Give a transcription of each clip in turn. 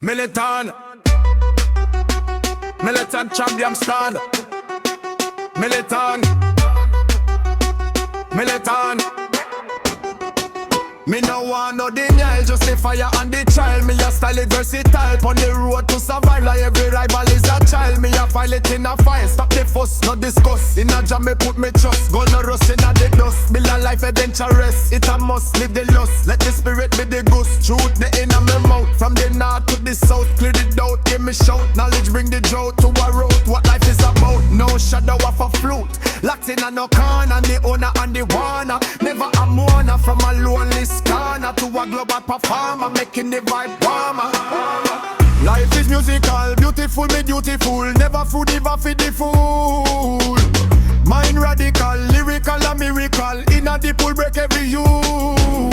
Militant, militant champion stand. Militant, militant. Me no want no denial, just the fire and the child. Me a style it versatile, on the road to survive. Like every rival is a child. Me a file it in a fire, stop the fuss, no discuss. In a jam me put me trust, gold no rust in a the dust. Build a life adventurous, it a must live the lust. Let the spirit be the ghost, truth the in a me mouth. From the north to the south, clear the doubt, give me shout. Knowledge bring the drought to a road, what life is about. No shadow of a flute, locked in a no corner, the owner and the warner. Never a mourner, from a lonely corner to a global performer, making the vibe warmer. Life is musical, beautiful, me dutiful. Never food, never feed the fool. Mind radical, lyrical, a miracle. In a deep will break every rule.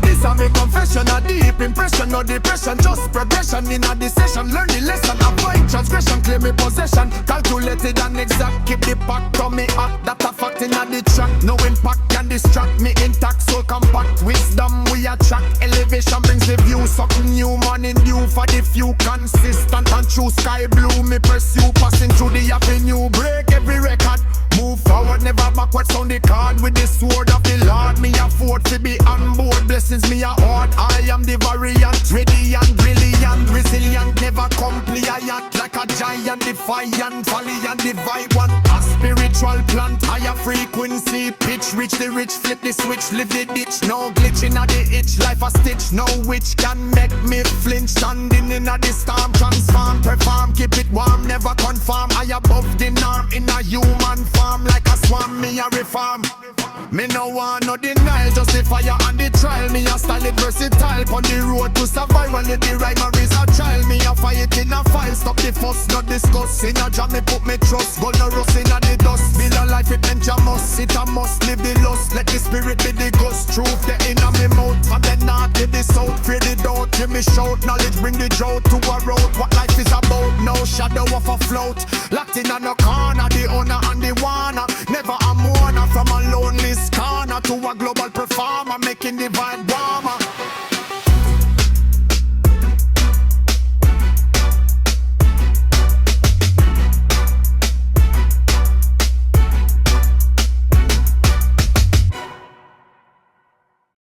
This a me confession, a deep impression, no depression, just progression. In a the session, learn the lesson, avoid transgression, claim me possession. Calculated and exact, keep the pact on me act. That a fact in a the track, no impact can distract me intact, so compact. Wisdom we attract, elevation brings the view. Something new, morning new for the few. Consistent and true, sky blue me pursue. Passing through the avenue, break every record. Move forward, never backward, sound the card with the sword of the Lord. Me afford to be on board, blessings me a heart. I am the variant, radiant, brilliant, resilient, never compliant. Like a giant, defiant, valiant, divide one. A spiritual plant, higher frequency, pitch, reach the rich, flip the switch, live the ditch. No glitching at the itch, life a stitch. No witch can make me flinch, standing in a the storm. Transform, perform, keep it warm, never conform. I above the norm, in a human form. Like a swarm, me a reform. Me no want no denial, just the fire and the trial. Me a style it versatile, on the road to survival. Let the rhymer is a child. Me a fight in a file, stop the fuss, not discuss. In a jam me put me trust, gold no rust in a the dust. Build a life it meant you must, it a must live the lust. Let the spirit be the ghost, truth the in a me mouth. From the north to the south, fear the doubt, hear me shout. Knowledge bring the drought to a road, what life is about. No shadow of a float, locked in a no corner, the owner and the warner. Never a mourner, from a lonely corner to a global performer, making the vibe